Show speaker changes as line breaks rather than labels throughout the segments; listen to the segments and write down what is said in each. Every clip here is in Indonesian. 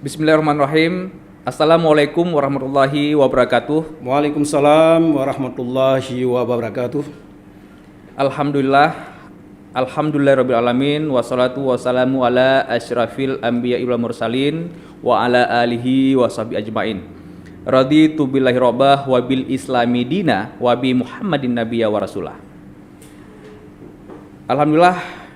Bismillahirrahmanirrahim. Assalamualaikum warahmatullahi wabarakatuh.
Waalaikumsalam warahmatullahi wabarakatuh.
Alhamdulillahirabbil alamin wassalatu wassalamu ala asyrafil anbiya'i wal mursalin wa ala alihi washabi ajmain. Raditu billahi rabbah wa bil islami dina wa bi Muhammadin nabiyya wa rasulah. Alhamdulillah,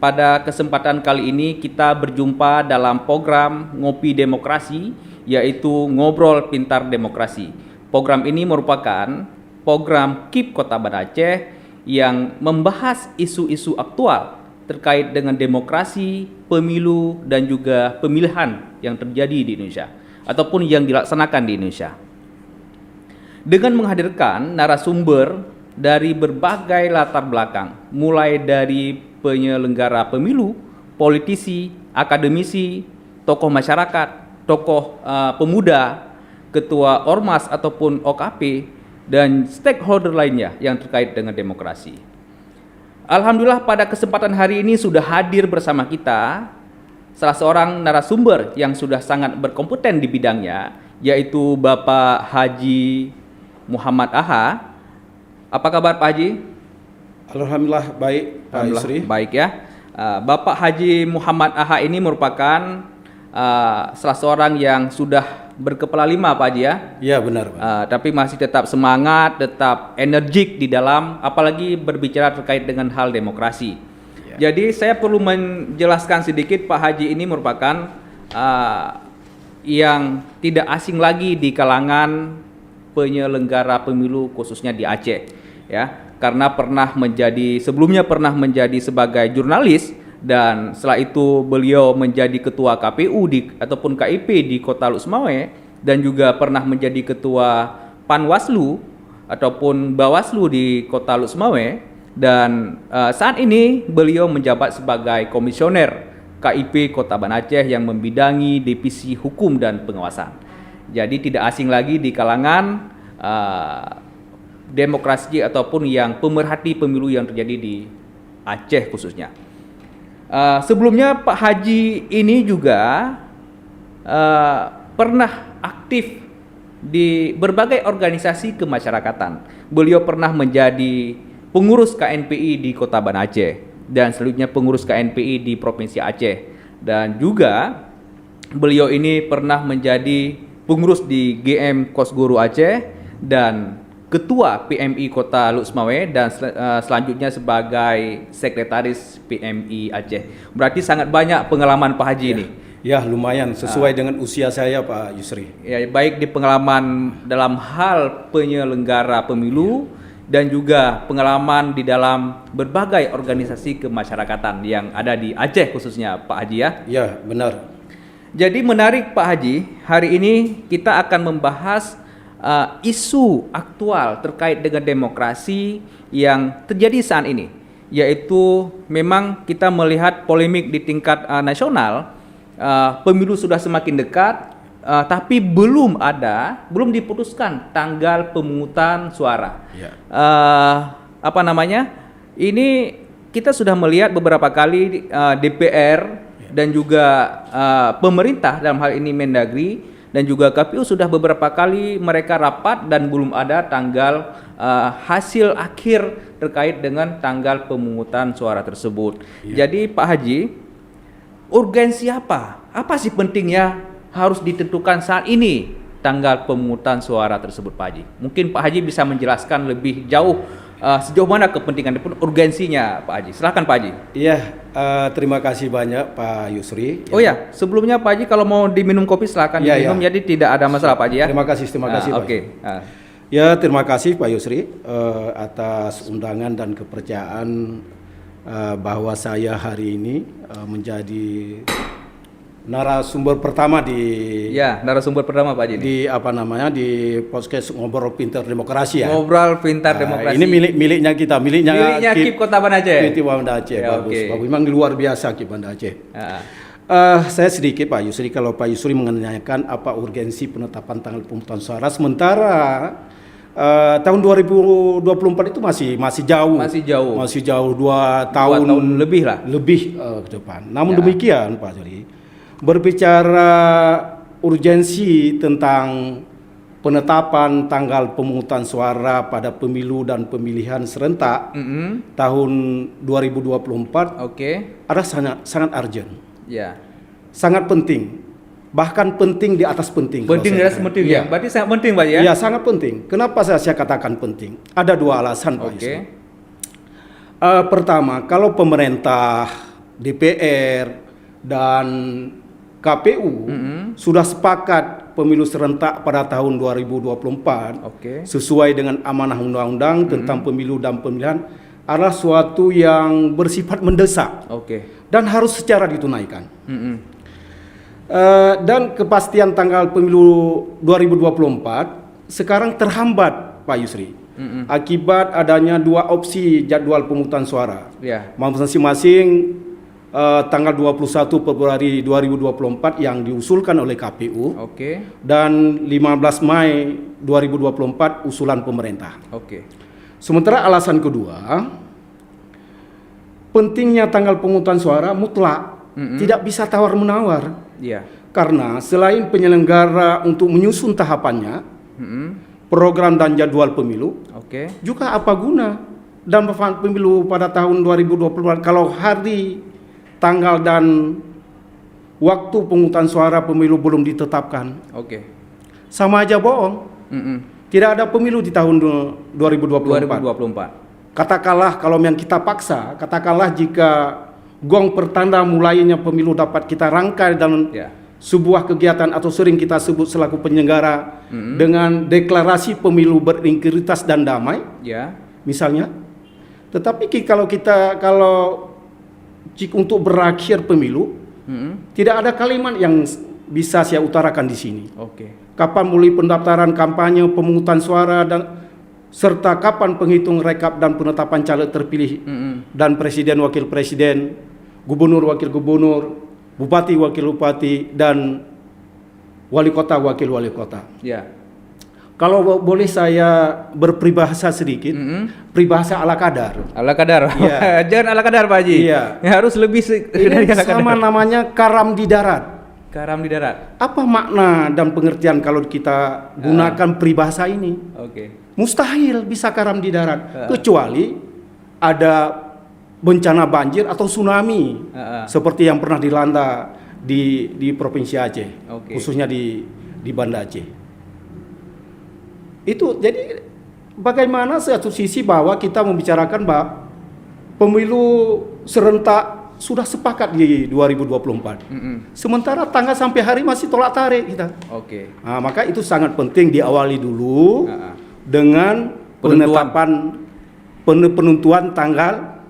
pada kesempatan kali ini kita berjumpa dalam program Ngopi Demokrasi, yaitu Ngobrol Pintar Demokrasi. Program ini merupakan program KIP Kota Banda Aceh yang membahas isu-isu aktual terkait dengan demokrasi, pemilu, dan juga pemilihan yang terjadi di Indonesia ataupun yang dilaksanakan di Indonesia. Dengan menghadirkan narasumber dari berbagai latar belakang, mulai dari penyelenggara pemilu, politisi, akademisi, tokoh masyarakat, tokoh pemuda, ketua ormas ataupun OKP, dan stakeholder lainnya yang terkait dengan demokrasi. Alhamdulillah, pada kesempatan hari ini sudah hadir bersama kita salah seorang narasumber yang sudah sangat berkompeten di bidangnya, yaitu Bapak Haji Muhammad Aha. Apa kabar Pak Haji?
Alhamdulillah baik, Pak Yusri.
Baik ya. Bapak Haji Muhammad Aha ini merupakan salah seorang yang sudah berkepala lima, Pak Haji ya.
Iya benar, Pak.
Tapi masih tetap semangat, tetap energik di dalam, apalagi berbicara terkait dengan hal demokrasi. Ya. Jadi saya perlu menjelaskan sedikit, Pak Haji ini merupakan yang tidak asing lagi di kalangan penyelenggara pemilu khususnya di Aceh, ya. Karena sebelumnya pernah menjadi sebagai jurnalis, dan setelah itu beliau menjadi ketua KPU ataupun KIP di Kota Luk Semawe, dan juga pernah menjadi ketua Panwaslu ataupun Bawaslu di Kota Luk Semawe, dan saat ini beliau menjabat sebagai komisioner KIP Kota Banda Aceh yang membidangi divisi hukum dan pengawasan. Jadi tidak asing lagi di kalangan demokrasi ataupun yang pemerhati pemilu yang terjadi di Aceh khususnya. Sebelumnya Pak Haji ini juga pernah aktif di berbagai organisasi kemasyarakatan. Beliau pernah menjadi pengurus KNPI di Kota Banda Aceh, dan selanjutnya pengurus KNPI di Provinsi Aceh, dan juga beliau ini pernah menjadi pengurus di GM Kosgoro Aceh dan ketua PMI Kota Luk Semawe, dan selanjutnya sebagai sekretaris PMI Aceh. Berarti sangat banyak pengalaman Pak Haji ini.
Ya lumayan, sesuai dengan usia saya, Pak Yusri.
Ya, baik di pengalaman dalam hal penyelenggara pemilu, dan juga pengalaman di dalam berbagai organisasi kemasyarakatan yang ada di Aceh khususnya, Pak Haji ya.
Ya benar.
Jadi menarik Pak Haji, hari ini kita akan membahas isu aktual terkait dengan demokrasi yang terjadi saat ini, yaitu memang kita melihat polemik di tingkat nasional. Pemilu sudah semakin dekat, tapi belum diputuskan tanggal pemungutan suara. Ya. Ini kita sudah melihat beberapa kali DPR dan juga pemerintah, dalam hal ini Mendagri dan juga KPU, sudah beberapa kali mereka rapat dan belum ada tanggal hasil akhir terkait dengan tanggal pemungutan suara tersebut. Ya. Jadi Pak Haji, urgensi apa sih pentingnya harus ditentukan saat ini tanggal pemungutan suara tersebut, Pak Haji? Mungkin Pak Haji bisa menjelaskan lebih jauh sejauh mana kepentingan dan urgensinya, Pak Haji. Silakan Pak Haji.
Iya, terima kasih banyak Pak Yusri.
Oh ya, sebelumnya Pak Haji kalau mau diminum kopi silakan diminum, jadi tidak ada masalah Pak Haji ya.
Terima kasih Pak.
Oke.
Ya, terima kasih Pak Yusri atas undangan dan kepercayaan bahwa saya hari ini menjadi narasumber pertama
narasumber pertama Pak Haji
di podcast Ngobrol Pintar Demokrasi ya.
Ngobrol Pintar Demokrasi.
Ini miliknya kita, miliknya
KIP Kota Banda Aceh.
KIP Banda Aceh.
Ya,
bagus.
okay.
Memang luar biasa KIP Banda Aceh. Saya sedikit Pak Yusri, kalau Pak Yusri menanyakan apa urgensi penetapan tanggal pemungutan suara, sementara tahun 2024 itu masih jauh. Masih jauh 2 tahun
lebih lah.
Lebih ke depan. Namun demikian Pak Yusri, berbicara urgensi tentang penetapan tanggal pemungutan suara pada pemilu dan pemilihan serentak tahun 2024 ada sangat urgent.
Ya.
Sangat penting. Bahkan penting di atas penting.
Penting di atas penting ya. Berarti sangat penting Pak ya?
Iya, sangat penting. Kenapa saya katakan penting? Ada dua alasan Pak Yusri. Pertama, kalau pemerintah, DPR dan KPU sudah sepakat pemilu serentak pada tahun 2024 sesuai dengan amanah undang-undang tentang pemilu dan pemilihan adalah suatu yang bersifat mendesak dan harus secara ditunaikan. Dan kepastian tanggal pemilu 2024 sekarang terhambat Pak Yusri akibat adanya dua opsi jadwal pemungutan suara. Masing-masing tanggal 21 Februari 2024 yang diusulkan oleh KPU dan 15 Mei 2024 usulan pemerintah. Sementara alasan kedua, pentingnya tanggal pemungutan suara mutlak, tidak bisa tawar-menawar. Karena selain penyelenggara untuk menyusun tahapannya, program dan jadwal pemilu, juga apa guna dan pemilu pada tahun 2024 kalau hari, tanggal dan waktu pemungutan suara pemilu belum ditetapkan. Sama aja bohong. Tidak ada pemilu di tahun 2024. Katakanlah kalau yang kita paksa, katakanlah jika gong pertanda mulainya pemilu dapat kita rangkai dalam sebuah kegiatan atau sering kita sebut selaku penyelenggara dengan deklarasi pemilu berintegritas dan damai, misalnya. Tetapi kalau untuk berakhir pemilu, tidak ada kalimat yang bisa saya utarakan di sini. Kapan mulai pendaftaran kampanye, pemungutan suara dan serta kapan penghitung rekap dan penetapan caleg terpilih dan presiden, wakil presiden, gubernur, wakil gubernur, bupati, wakil bupati dan wali kota, wakil wali kota. Kalau boleh saya berperibahasa sedikit, peribahasa ala kadar.
Ala kadar. Jangan ala kadar Pak Haji. Harus lebih
ini sama namanya karam di darat.
Karam di darat.
Apa makna dan pengertian kalau kita gunakan peribahasa ini? Mustahil bisa karam di darat kecuali ada bencana banjir atau tsunami seperti yang pernah dilanda di Provinsi Aceh, khususnya di Banda Aceh. Itu jadi bagaimana satu sisi bahwa kita membicarakan bahwa pemilu serentak sudah sepakat di 2024. Sementara tanggal sampai hari masih tolak tarik kita. Nah, maka itu sangat penting diawali dulu dengan penetapan penentuan tanggal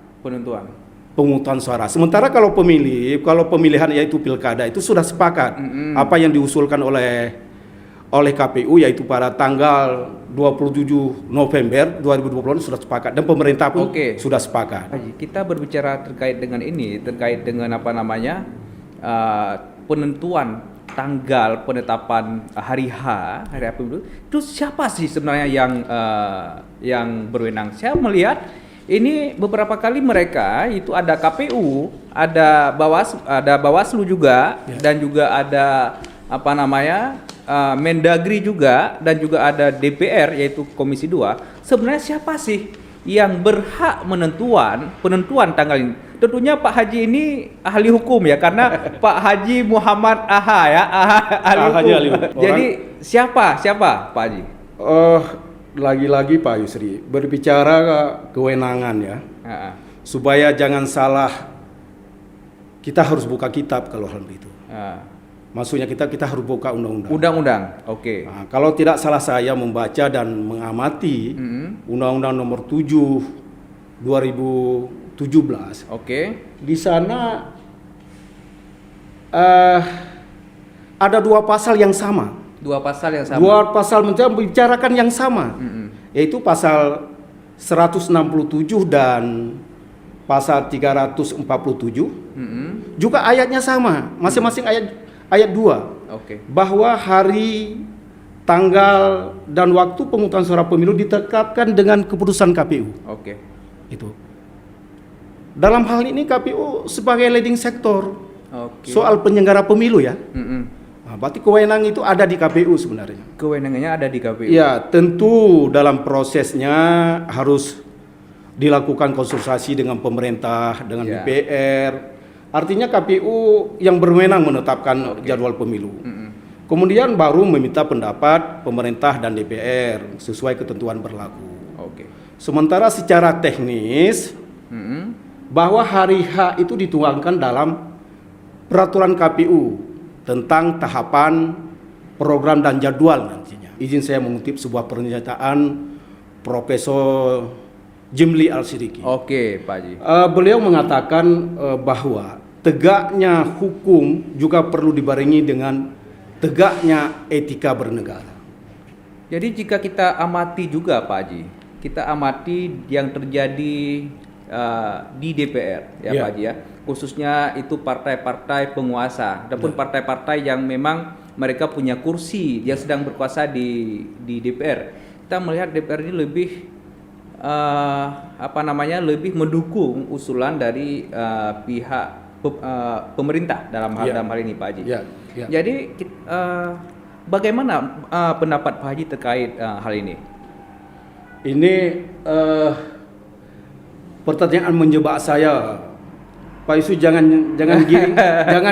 pemungutan suara. Sementara kalau pemilihan yaitu pilkada itu sudah sepakat apa yang diusulkan oleh KPU yaitu pada tanggal 27 November 2020 sudah sepakat dan pemerintah pun sudah sepakat.
Kita berbicara terkait dengan penentuan tanggal penetapan hari pemilu itu siapa sih sebenarnya yang berwenang? Saya melihat ini beberapa kali mereka itu ada KPU, ada Bawaslu juga dan juga ada Mendagri juga dan juga ada DPR yaitu Komisi 2. Sebenarnya siapa sih yang berhak penentuan tanggal ini? Tentunya Pak Haji ini ahli hukum ya, karena Pak Haji Muhammad Aha ya, ahli hukum. Jadi siapa Pak Haji?
Lagi-lagi Pak Yusri berbicara kewenangan ya, supaya jangan salah. Kita harus buka kitab kalau hal itu. Maksudnya kita harus buka undang-undang. Nah, kalau tidak salah saya membaca dan mengamati Undang-Undang Nomor 7 2017. Di sana ada dua pasal yang sama. Dua pasal membicarakan yang sama. Yaitu pasal 167 dan pasal 347. Juga ayatnya sama, masing-masing ayat 2. Bahwa hari, tanggal dan waktu pemungutan suara pemilu ditetapkan dengan keputusan KPU. Itu. Dalam hal ini KPU sebagai leading sektor
Oke.
Soal penyelenggara pemilu ya.
Mm-mm.
Nah, berarti kewenangan itu ada di KPU sebenarnya.
Kewenangannya ada di KPU.
Ya, tentu dalam prosesnya harus dilakukan konsultasi dengan pemerintah, dengan
Ya.
DPR. Artinya KPU yang berwenang menetapkan jadwal pemilu. Kemudian baru meminta pendapat pemerintah dan DPR sesuai ketentuan berlaku.
Oke.
Sementara secara teknis
Mm-mm.
bahwa hari H itu dituangkan dalam peraturan KPU tentang tahapan program dan jadwal nantinya. Izin saya mengutip sebuah pernyataan Profesor Jimli Al-Sidiki.
Oke, Pak Haji.
Beliau mengatakan bahwa tegaknya hukum juga perlu dibarengi dengan tegaknya etika bernegara.
Jadi jika kita amati juga Pak Haji, kita amati yang terjadi di DPR ya
Ya.
Pak Haji ya, khususnya itu partai-partai penguasa, ataupun partai-partai yang memang mereka punya kursi yang sedang berkuasa di DPR. Kita melihat DPR ini lebih lebih mendukung usulan dari pihak pemerintah dalam hal ini Pak Haji.
Ya, ya.
Jadi bagaimana pendapat Pak Haji terkait hal ini?
Ini pertanyaan menjebak saya, Pak Isu. Jangan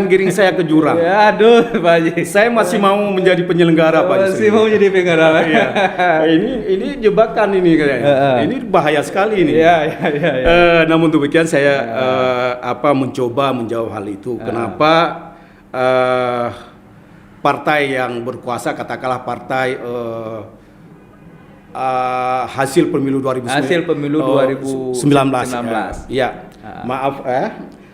giring saya ke jurang.
Ya, aduh Pak Haji.
Saya masih mau menjadi penyelenggara, Pak Isu.
Masih mau jadi penyelenggara.
Iya. Ini jebakan ini kayaknya. Ini bahaya sekali ini.
Ya.
Namun demikian saya mencoba menjawab hal itu. Kenapa partai yang berkuasa, katakanlah partai hasil pemilu 2019. Ya, maaf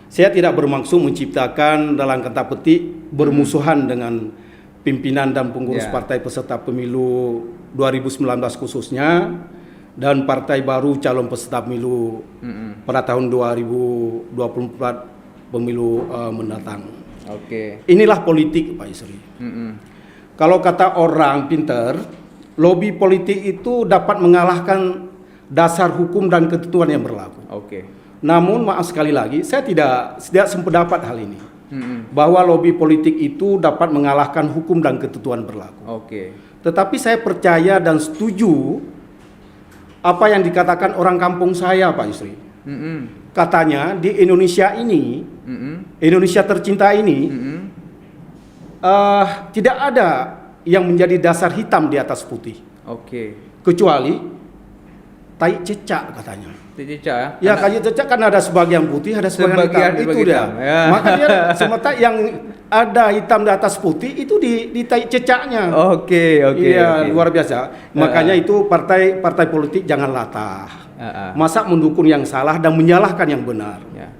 saya tidak bermaksud menciptakan dalam kata petik bermusuhan dengan pimpinan dan pengurus partai peserta pemilu 2019 khususnya, dan partai baru calon peserta pemilu pada tahun 2024 pemilu mendatang.
Oke.
Inilah politik, Pak Yusri. Kalau kata orang pintar, lobby politik itu dapat mengalahkan dasar hukum dan ketentuan yang berlaku.
Oke.
Namun maaf sekali lagi, saya tidak sependapat hal ini. Bahwa lobby politik itu dapat mengalahkan hukum dan ketentuan berlaku.
Oke.
Tetapi saya percaya dan setuju apa yang dikatakan orang kampung saya, Pak Yusri. Katanya di Indonesia ini, Indonesia tercinta ini, tidak ada yang menjadi dasar hitam di atas putih.
Oke.
Kecuali tai cecak katanya.
Cecak
Ya, kayu cecak kan ada sebagian putih, ada sebagian hitam. Itu dia.
Ya.
Maka dia sementara yang ada hitam di atas putih itu di tai cecaknya.
Oke.
Iya, luar biasa. Makanya itu partai politik jangan latah. Masa mendukung yang salah dan menyalahkan yang benar.
Ya.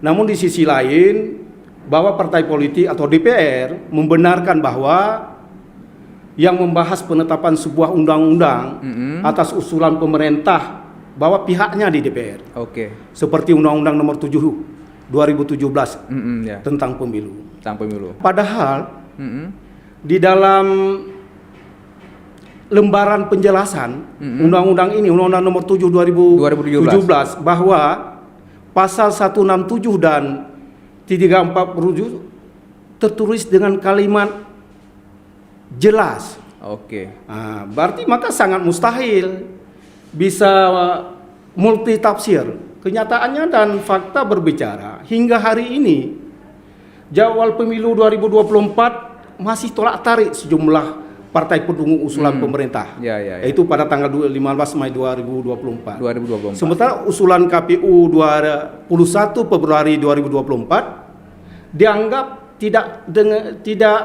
Namun di sisi lain, bahwa partai politik atau DPR membenarkan bahwa yang membahas penetapan sebuah undang-undang atas usulan pemerintah, bahwa pihaknya di DPR.
Oke.
Seperti Undang-Undang Nomor 7 2017
Ya.
tentang pemilu.
Tentang pemilu.
Padahal di dalam lembaran penjelasan undang-undang ini, Undang-Undang Nomor 7 2017 bahwa pasal 167 dan 347 tertulis dengan kalimat jelas.
Oke.
Nah, berarti maka sangat mustahil bisa multi tafsir. Kenyataannya dan fakta berbicara hingga hari ini jadwal pemilu 2024 masih tolak tarik sejumlah partai pendukung usulan pemerintah.
Ya.
Yaitu pada tanggal 15 Mei 2024.
2024.
Sementara usulan KPU 21 Februari 2024 dianggap tidak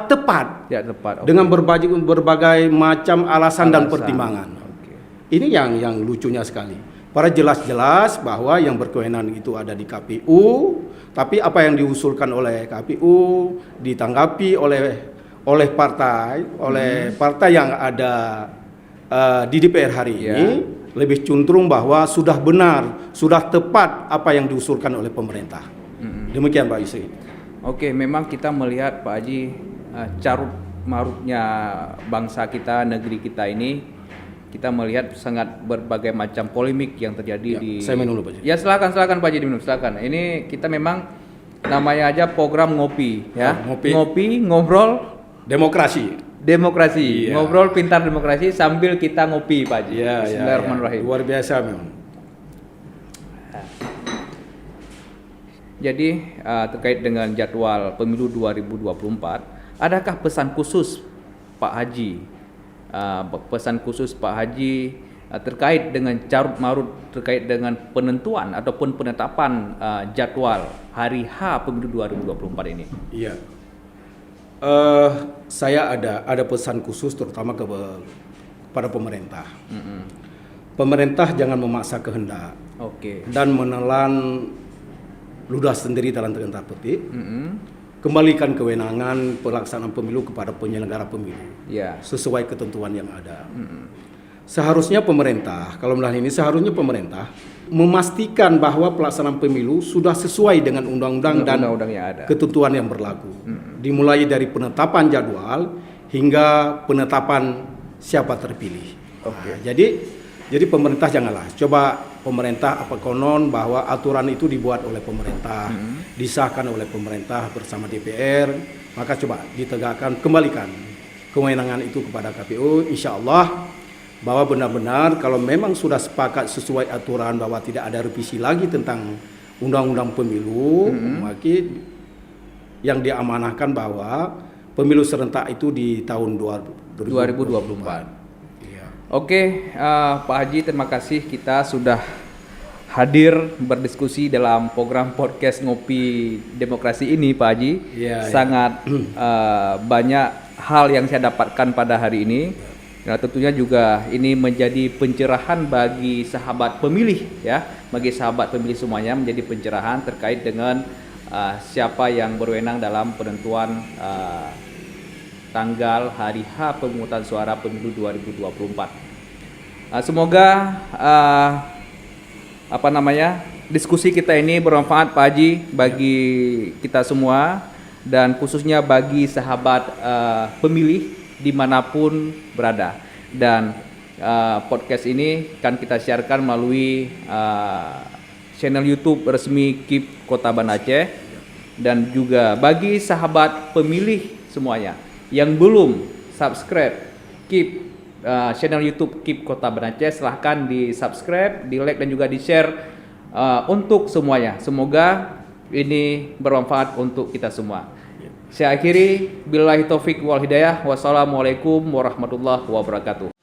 tepat.
Tidak tepat.
Dengan berbagai macam alasan dan pertimbangan.
Oke.
Ini yang lucunya sekali. Para jelas-jelas bahwa yang berkewenangan itu ada di KPU, tapi apa yang diusulkan oleh KPU ditanggapi oleh partai yang ada di DPR hari ini lebih cenderung bahwa sudah benar, sudah tepat apa yang diusulkan oleh pemerintah. Demikian Pak Yusri.
Oke, memang kita melihat Pak Haji carut marutnya bangsa kita, negeri kita ini, kita melihat sangat berbagai macam polemik yang terjadi di.
Saya minum dulu Pak Haji.
Ya silakan Pak Haji diminum, silakan. Ini kita memang namanya aja program ngopi ya. Ngopi ngobrol
demokrasi.
Demokrasi, ngobrol pintar demokrasi sambil kita ngopi Pak Haji. Bismillahirrahmanirrahim.
Luar biasa memang.
Jadi terkait dengan jadwal pemilu 2024, adakah pesan khusus Pak Haji? Pesan khusus Pak Haji terkait dengan carut marut terkait dengan penentuan ataupun penetapan jadwal hari H pemilu 2024 ini?
Iya. Saya ada pesan khusus terutama kepada pemerintah. Pemerintah jangan memaksa kehendak. Dan menelan ludah sendiri dalam tanda petik. Kembalikan kewenangan pelaksanaan pemilu kepada penyelenggara pemilu sesuai ketentuan yang ada. Seharusnya pemerintah, kalau melihat ini seharusnya pemerintah memastikan bahwa pelaksanaan pemilu sudah sesuai dengan undang-undang dan
yang ada.
Ketentuan yang berlaku. Dimulai dari penetapan jadwal hingga penetapan siapa terpilih. Jadi pemerintah janganlah coba pemerintah apa konon bahwa aturan itu dibuat oleh pemerintah, disahkan oleh pemerintah bersama DPR, maka coba ditegakkan, kembalikan kewenangan itu kepada KPU, insya Allah bahwa benar-benar kalau memang sudah sepakat sesuai aturan bahwa tidak ada revisi lagi tentang undang-undang pemilu, maka yang diamanahkan bahwa pemilu serentak itu di tahun 2024.
Oke, Pak Haji, terima kasih kita sudah hadir berdiskusi dalam program podcast Ngopi Demokrasi ini, Pak Haji. Sangat banyak hal yang saya dapatkan pada hari ini. Nah, tentunya juga ini menjadi pencerahan bagi sahabat pemilih ya, bagi sahabat pemilih semuanya menjadi pencerahan terkait dengan siapa yang berwenang dalam penentuan tanggal hari H pemungutan suara pemilu 2024. Semoga diskusi kita ini bermanfaat Pak Haji bagi kita semua dan khususnya bagi sahabat pemilih dimanapun berada. Dan podcast ini akan kita siarkan melalui channel YouTube resmi KIP Kota Banda Aceh. Dan juga bagi sahabat pemilih semuanya yang belum subscribe KIP channel YouTube KIP Kota Banda Aceh, silahkan di subscribe, di like dan juga di share untuk semuanya. Semoga ini bermanfaat untuk kita semua. Saya akhiri, billahi taufik wal hidayah. Wassalamualaikum warahmatullahi wabarakatuh.